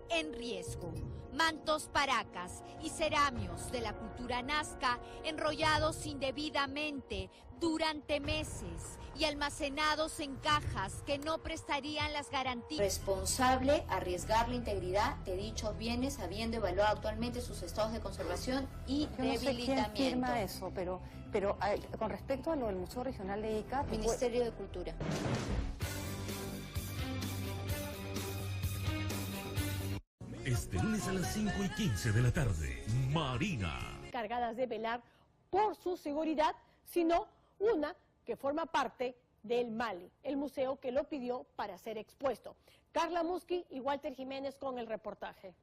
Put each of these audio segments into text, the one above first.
en riesgo. Mantos paracas y ceramios de la cultura nazca enrollados indebidamente durante meses y almacenados en cajas que no prestarían las garantías. Responsable arriesgar la integridad de dichos bienes habiendo evaluado actualmente sus estados de conservación y debilitamiento. No sé quién firma eso, pero con respecto a lo del Museo Regional de Ica... Ministerio de Cultura. Este lunes a las 5:15 de la tarde, Marina. Cargadas de velar por su seguridad, sino una que forma parte del Mali, el museo que lo pidió para ser expuesto. Carla Musqui y Walter Jiménez con el reportaje.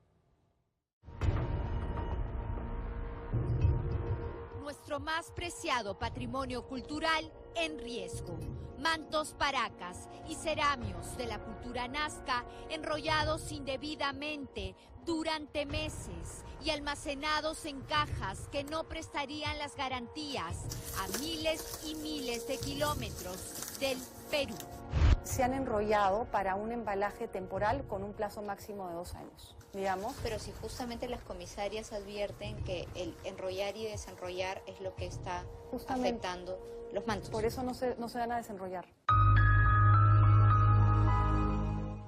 Nuestro más preciado patrimonio cultural en riesgo. Mantos paracas y ceramios de la cultura nazca enrollados indebidamente durante meses y almacenados en cajas que no prestarían las garantías a miles y miles de kilómetros del Perú. Se han enrollado para un embalaje temporal con un plazo máximo de 2 años, digamos. Pero si justamente las comisarias advierten que el enrollar y desenrollar es lo que está afectando los mantos. Por eso no se dan a desenrollar.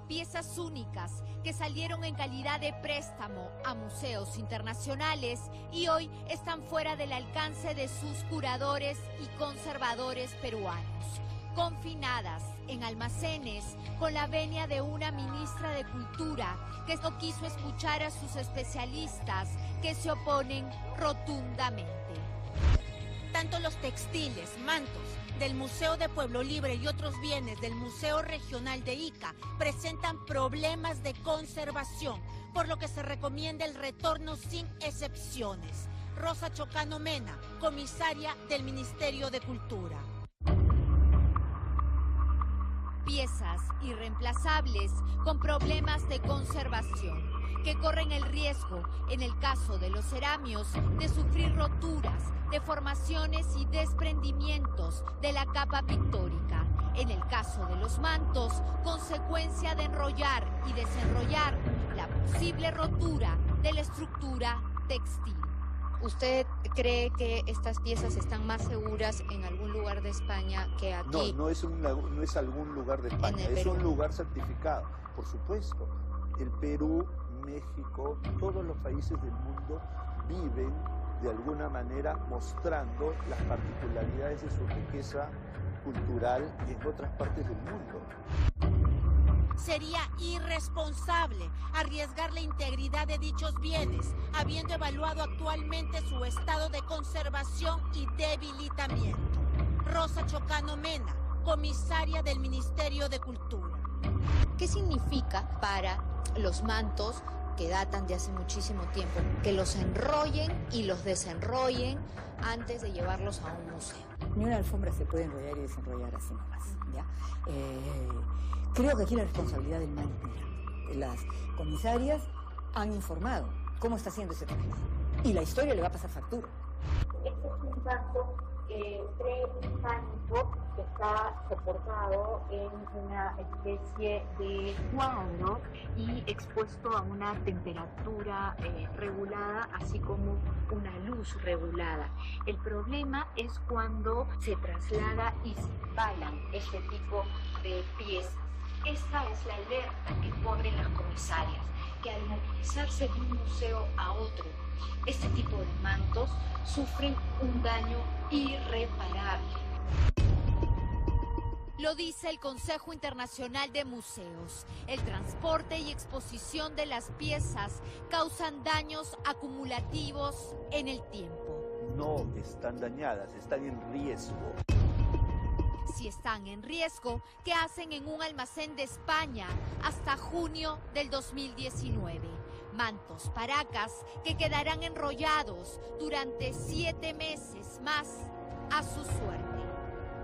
Piezas únicas que salieron en calidad de préstamo a museos internacionales y hoy están fuera del alcance de sus curadores y conservadores peruanos, confinadas en almacenes con la venia de una ministra de Cultura que no quiso escuchar a sus especialistas que se oponen rotundamente. Tanto los textiles, mantos del Museo de Pueblo Libre y otros bienes del Museo Regional de Ica presentan problemas de conservación, por lo que se recomienda el retorno sin excepciones. Rosa Chocano Mena, comisaria del Ministerio de Cultura. Piezas irreemplazables con problemas de conservación que corren el riesgo, en el caso de los ceramios, de sufrir roturas, deformaciones y desprendimientos de la capa pictórica. En el caso de los mantos, consecuencia de enrollar y desenrollar la posible rotura de la estructura textil. ¿Usted cree que estas piezas están más seguras en algún lugar de España que aquí? No es algún lugar de España, es un lugar certificado, por supuesto. El Perú, México, todos los países del mundo viven de alguna manera mostrando las particularidades de su riqueza cultural y en otras partes del mundo. Sería irresponsable arriesgar la integridad de dichos bienes, habiendo evaluado actualmente su estado de conservación y debilitamiento. Rosa Chocano Mena, comisaria del Ministerio de Cultura. ¿Qué significa para los mantos que datan de hace muchísimo tiempo que los enrollen y los desenrollen antes de llevarlos a un museo? Ni una alfombra se puede enrollar y desenrollar así nomás, ¿ya? Creo que aquí la responsabilidad del Mali es grande. Las comisarias han informado cómo está haciendo ese trabajo y la historia le va a pasar factura. Este es un caso prehispánico que está soportado en una especie de cuadro y expuesto a una temperatura regulada, así como una luz regulada. El problema es cuando se traslada y se embalan este tipo de piezas. Esta es la alerta que ponen las comisarias, que al movilizarse de un museo a otro, este tipo de mantos sufren un daño irreparable. Lo dice el Consejo Internacional de Museos. El transporte y exposición de las piezas causan daños acumulativos en el tiempo. No están dañadas, están en riesgo. Si están en riesgo, ¿qué hacen en un almacén de España hasta junio del 2019? Mantos paracas que quedarán enrollados durante 7 meses más a su suerte.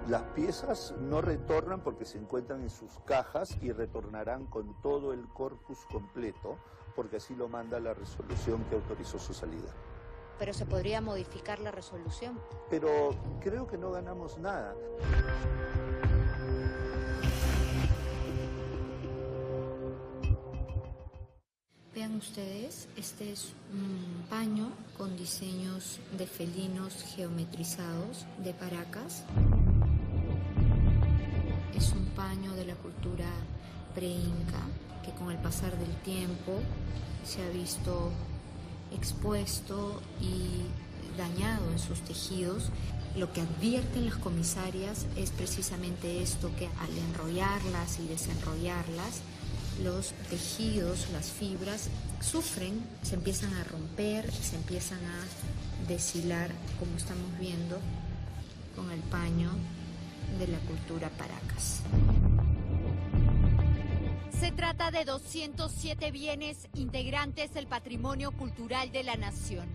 Las piezas no retornan porque se encuentran en sus cajas y retornarán con todo el corpus completo, porque así lo manda la resolución que autorizó su salida. Pero se podría modificar la resolución. Pero creo que no ganamos nada. Vean ustedes, este es un paño con diseños de felinos geometrizados de Paracas. Es un paño de la cultura pre-inca que con el pasar del tiempo se ha visto expuesto y dañado en sus tejidos. Lo que advierten las comisarias es precisamente esto, que al enrollarlas y desenrollarlas, los tejidos, las fibras, sufren, se empiezan a romper, se empiezan a deshilar, como estamos viendo con el paño de la cultura Paracas. Se trata de 207 bienes integrantes del patrimonio cultural de la nación,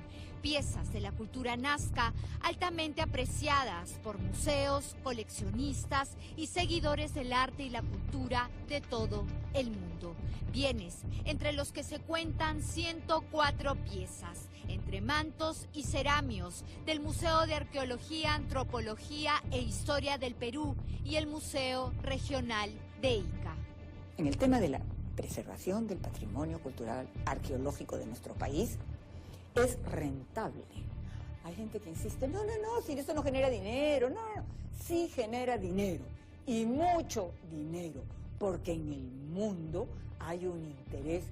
piezas de la cultura nazca altamente apreciadas por museos, coleccionistas y seguidores del arte y la cultura de todo el mundo. Bienes entre los que se cuentan 104 piezas, entre mantos y ceramios del Museo de Arqueología, Antropología e Historia del Perú y el Museo Regional de Ica. En el tema de la preservación del patrimonio cultural arqueológico de nuestro país, es rentable. Hay gente que insiste, no, si esto no genera dinero, no, sí genera dinero, y mucho dinero, porque en el mundo hay un interés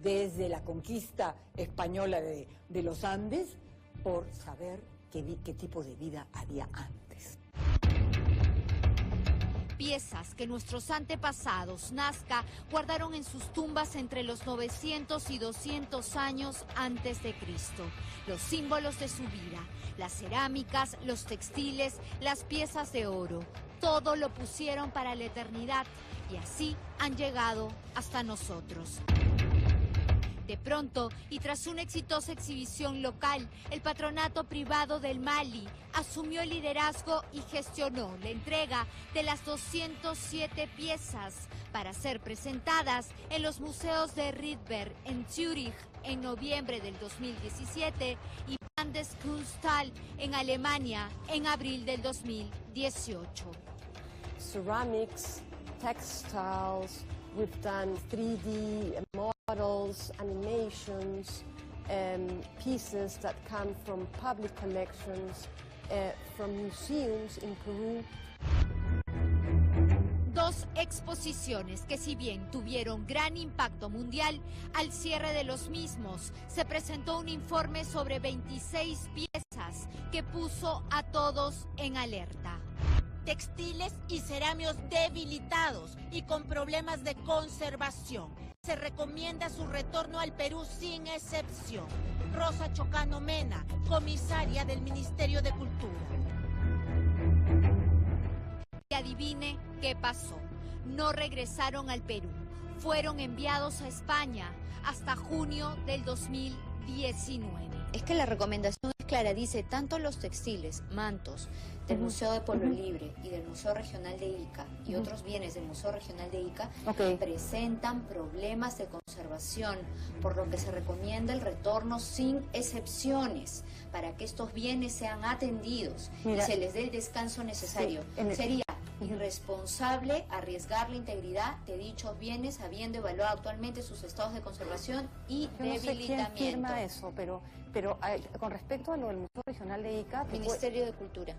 desde la conquista española de los Andes por saber qué tipo de vida había antes. Piezas que nuestros antepasados nazca guardaron en sus tumbas entre los 900 y 200 años antes de Cristo. Los símbolos de su vida, las cerámicas, los textiles, las piezas de oro, todo lo pusieron para la eternidad y así han llegado hasta nosotros. De pronto, y tras una exitosa exhibición local, el Patronato Privado del Mali asumió el liderazgo y gestionó la entrega de las 207 piezas para ser presentadas en los museos de Rydberg en Zúrich en noviembre del 2017 y Landeskunsthalle en Alemania en abril del 2018. Ceramics, textiles, we've done 3D models, animations, pieces that come from public collections, from museums in Peru. Dos exposiciones que, si bien tuvieron gran impacto mundial, al cierre de los mismos se presentó un informe sobre 26 piezas que puso a todos en alerta. Textiles y ceramios debilitados y con problemas de conservación. Se recomienda su retorno al Perú sin excepción. Rosa Chocano Mena, comisaria del Ministerio de Cultura. Y adivine qué pasó. No regresaron al Perú. Fueron enviados a España hasta junio del 2019. Es que la recomendación es clara, dice tanto los textiles, mantos del Museo de Pueblo Libre y del Museo Regional de Ica y otros bienes del Museo Regional de Ica presentan problemas de conservación, por lo que se recomienda el retorno sin excepciones para que estos bienes sean atendidos y se les dé el descanso necesario. Sería irresponsable arriesgar la integridad de dichos bienes habiendo evaluado actualmente sus estados de conservación y debilitamiento. No sé quién firma eso, pero con respecto a lo del Museo Regional de Ica... Ministerio de Cultura.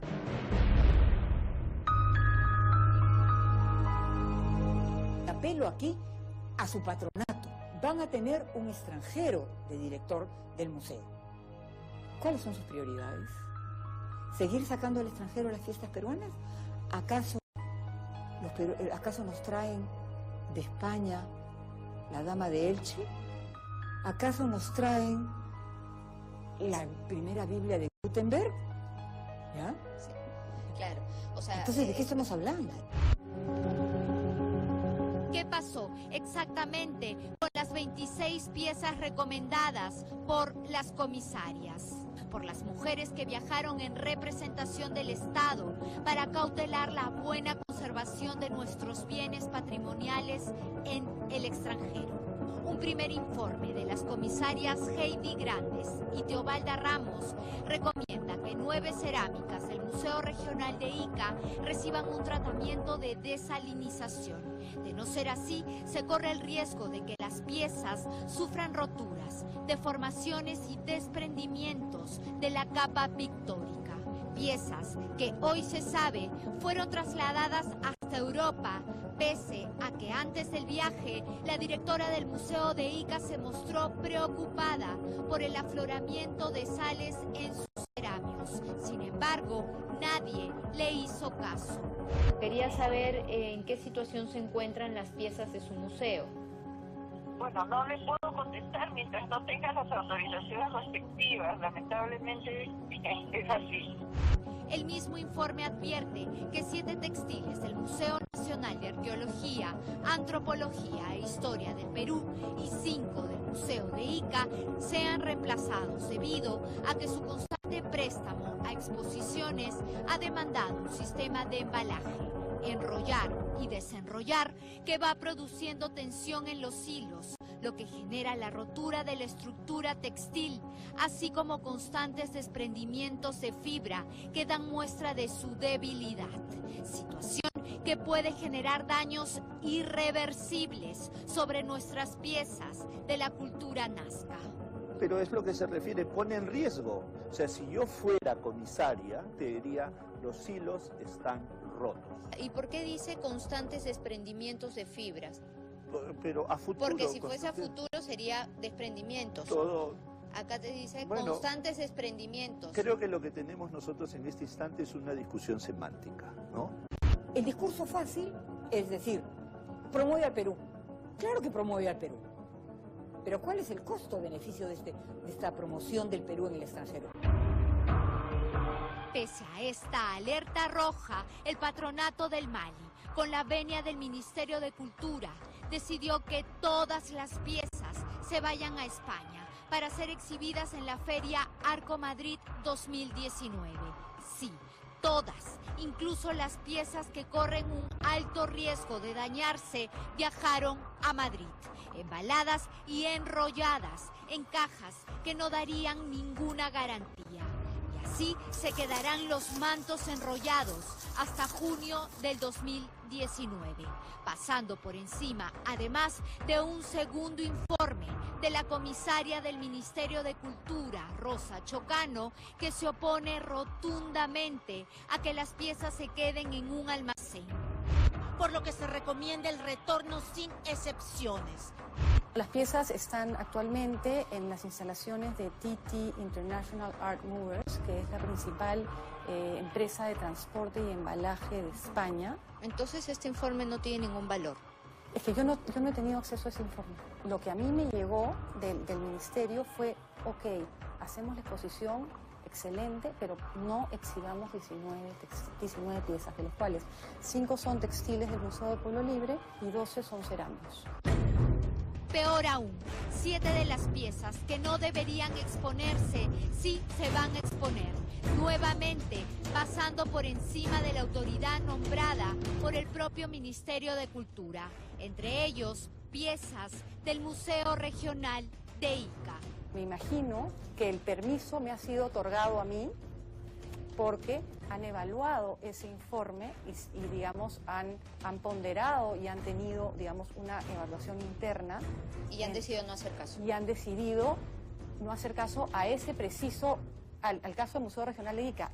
Apelo aquí a su patronato. Van a tener un extranjero de director del museo. ¿Cuáles son sus prioridades? ¿Seguir sacando al extranjero las fiestas peruanas? ¿Acaso nos traen de España la Dama de Elche? ¿Acaso nos traen la primera Biblia de Gutenberg? ¿Ya? Sí, claro. O sea, entonces, ¿de qué estamos hablando? ¿Qué pasó exactamente con las 26 piezas recomendadas por las comisarias? Por las mujeres que viajaron en representación del Estado para cautelar la buena conservación de nuestros bienes patrimoniales en el extranjero. Un primer informe de las comisarias Heidi Grandes y Teobalda Ramos recomienda que 9 cerámicas del Museo Regional de Ica reciban un tratamiento de desalinización. De no ser así, se corre el riesgo de que las piezas sufran roturas, deformaciones y desprendimientos de la capa pictórica. Piezas que hoy se sabe fueron trasladadas hasta Europa, pese a que antes del viaje la directora del Museo de Ica se mostró preocupada por el afloramiento de sales en sus cerámicos. Sin embargo, nadie le hizo caso. Quería saber en qué situación se encuentran las piezas de su museo. Bueno, no le puedo contestar mientras no tenga las autorizaciones respectivas. Lamentablemente es así. El mismo informe advierte que 7 textiles del Museo Nacional de Arqueología, Antropología e Historia del Perú y 5 del Museo de Ica sean reemplazados debido a que su constante préstamo a exposiciones ha demandado un sistema de embalaje, enrollar y desenrollar que va produciendo tensión en los hilos, lo que genera la rotura de la estructura textil, así como constantes desprendimientos de fibra que dan muestra de su debilidad, situación que puede generar daños irreversibles sobre nuestras piezas de la cultura nazca. Pero es lo que se refiere, pone en riesgo. O sea, si yo fuera comisaria, te diría, los hilos están rotos. ¿Y por qué dice constantes desprendimientos de fibras? Pero a futuro... Porque si fuese a futuro sería desprendimientos. Todo... Acá te dice bueno, constantes desprendimientos. Creo que lo que tenemos nosotros en este instante es una discusión semántica, ¿no? El discurso fácil es decir, promueve al Perú. Claro que promueve al Perú. Pero ¿cuál es el costo-beneficio de esta promoción del Perú en el extranjero? Pese a esta alerta roja, el Patronato del Mali, con la venia del Ministerio de Cultura, decidió que todas las piezas se vayan a España para ser exhibidas en la Feria Arco Madrid 2019. Sí, todas, incluso las piezas que corren un alto riesgo de dañarse, viajaron a Madrid, embaladas y enrolladas en cajas que no darían ninguna garantía. Y así se quedarán los mantos enrollados hasta junio del 2019, pasando por encima, además de un segundo informe de la comisaria del Ministerio de Cultura, Rosa Chocano, que se opone rotundamente a que las piezas se queden en un almacén. Por lo que se recomienda el retorno sin excepciones. Las piezas están actualmente en las instalaciones de TT International Art Movers, que es la principal empresa de transporte y embalaje de España. Entonces este informe no tiene ningún valor. Es que yo no he tenido acceso a ese informe. Lo que a mí me llegó del ministerio fue, ok, hacemos la exposición, excelente, pero no exhibamos 19 piezas, de las cuales 5 son textiles del Museo del Pueblo Libre y 12 son cerámicos. Peor aún, 7 de las piezas que no deberían exponerse sí se van a exponer, nuevamente pasando por encima de la autoridad nombrada por el propio Ministerio de Cultura, entre ellos piezas del Museo Regional de Ica. Me imagino que el permiso me ha sido otorgado a mí porque han evaluado ese informe y digamos, han ponderado y han tenido, digamos, una evaluación interna. Y han decidido no hacer caso. Y han decidido no hacer caso a ese preciso, al caso del Museo Regional de Ica.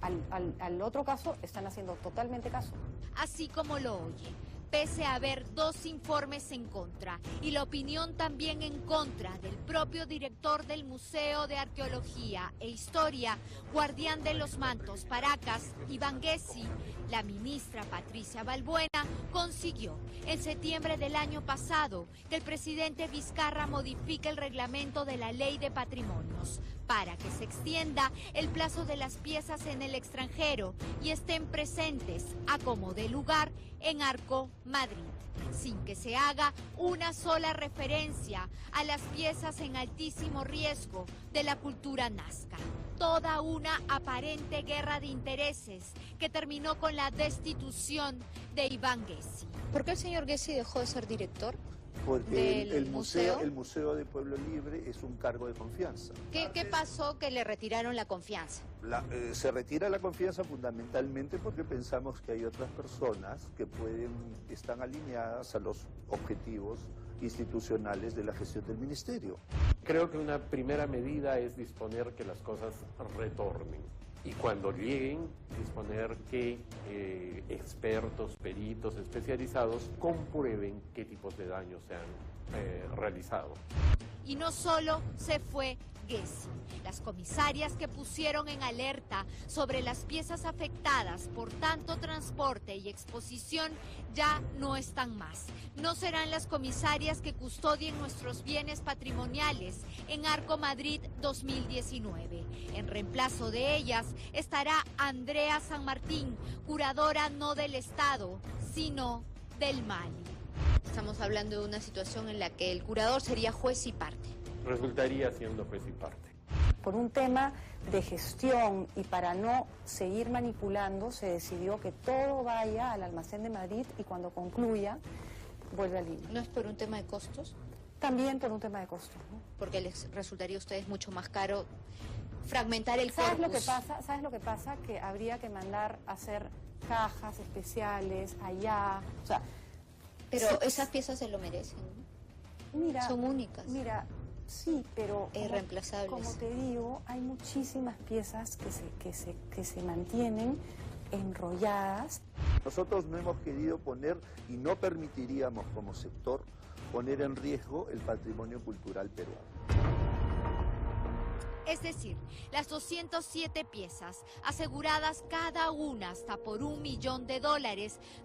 Al otro caso están haciendo totalmente caso. Así como lo oye. Pese a haber 2 informes en contra y la opinión también en contra del propio director del Museo de Arqueología e Historia, guardián de los mantos Paracas, Iván Gessi, la ministra Patricia Balbuena consiguió en septiembre del año pasado que el presidente Vizcarra modifique el reglamento de la Ley de Patrimonios para que se extienda el plazo de las piezas en el extranjero y estén presentes a como dé lugar en Arco Madrid, sin que se haga una sola referencia a las piezas en altísimo riesgo de la cultura nazca. Toda una aparente guerra de intereses que terminó con la destitución de Iván Gessi. ¿Por qué el señor Gessi dejó de ser director? Porque el Museo de Pueblo Libre es un cargo de confianza. ¿Qué pasó que le retiraron la confianza? Se retira la confianza fundamentalmente porque pensamos que hay otras personas que están alineadas a los objetivos institucionales de la gestión del ministerio. Creo que una primera medida es disponer que las cosas retornen. Y cuando lleguen, disponer que expertos, peritos especializados comprueben qué tipos de daños se han realizado. Y no solo se fue Gessi. Las comisarias que pusieron en alerta sobre las piezas afectadas por tanto transporte y exposición ya no están más. No serán las comisarias que custodien nuestros bienes patrimoniales en Arco Madrid 2019. En reemplazo de ellas estará Andrea San Martín, curadora no del Estado, sino del Mali. Estamos hablando de una situación en la que el curador sería juez y parte. Resultaría siendo juez y parte. Por un tema de gestión y para no seguir manipulando, se decidió que todo vaya al almacén de Madrid y cuando concluya, vuelve a Lima. ¿No es por un tema de costos? También por un tema de costos, ¿no? Porque les resultaría a ustedes mucho más caro fragmentar el corpus. ¿Sabes lo que pasa? Que habría que mandar a hacer cajas especiales allá, o sea... Pero esas piezas se lo merecen, ¿no? Mira, son únicas. Mira, sí, pero irreemplazables. Como te digo, hay muchísimas piezas que se mantienen enrolladas. Nosotros no hemos querido poner y no permitiríamos como sector poner en riesgo el patrimonio cultural peruano. Es decir, las 207 piezas, aseguradas cada una hasta por $1 millón,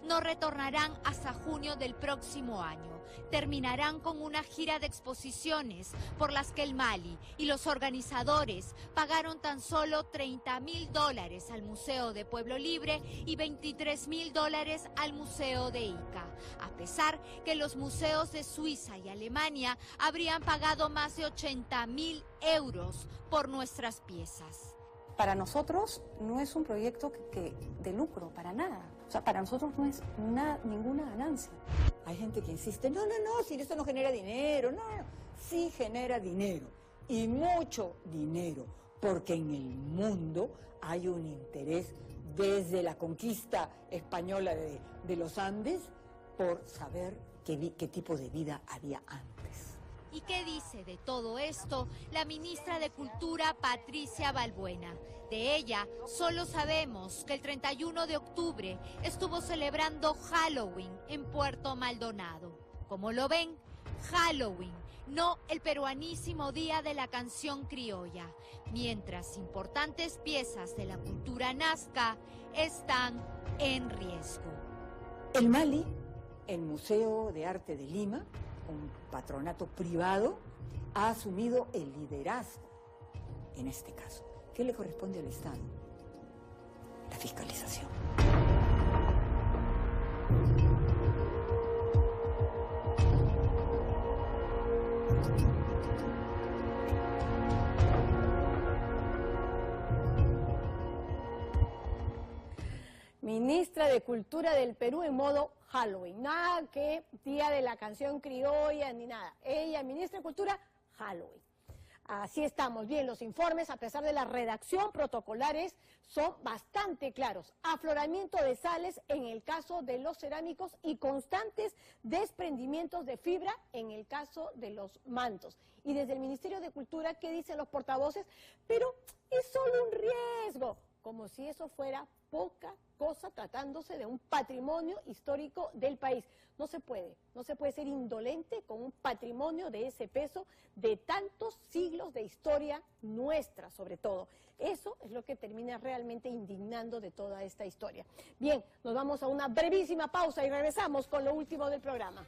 no retornarán hasta junio del próximo año. Terminarán con una gira de exposiciones por las que el Mali y los organizadores pagaron tan solo $30.000 al Museo de Pueblo Libre y $23.000 al Museo de Ica, a pesar que los museos de Suiza y Alemania habrían pagado más de 80.000 euros por nuestras piezas. Para nosotros no es un proyecto de lucro, para nada. O sea, para nosotros no es ninguna ganancia. Hay gente que insiste, no, si esto no genera dinero, no, sí genera dinero, y mucho dinero, porque en el mundo hay un interés desde la conquista española de los Andes por saber qué tipo de vida había antes. ¿Y qué dice de todo esto la ministra de Cultura, Patricia Balbuena? De ella solo sabemos que el 31 de octubre estuvo celebrando Halloween en Puerto Maldonado. Como lo ven, Halloween, no el peruanísimo Día de la Canción Criolla, mientras importantes piezas de la cultura nazca están en riesgo. El Mali, el Museo de Arte de Lima, un patronato privado, ha asumido el liderazgo en este caso. ¿Qué le corresponde al Estado? La fiscalización. Ministra de Cultura del Perú en modo Halloween. Nada que Día de la Canción Criolla ni nada. Ella, ministra de Cultura, Halloween. Así estamos. Bien, los informes, a pesar de la redacción protocolares, son bastante claros. Afloramiento de sales en el caso de los cerámicos y constantes desprendimientos de fibra en el caso de los mantos. Y desde el Ministerio de Cultura, ¿qué dicen los portavoces? Pero es solo un riesgo, como si eso fuera poca cosa tratándose de un patrimonio histórico del país. No se puede ser indolente con un patrimonio de ese peso, de tantos siglos de historia nuestra, sobre todo. Eso es lo que termina realmente indignando de toda esta historia. Bien, nos vamos a una brevísima pausa y regresamos con lo último del programa.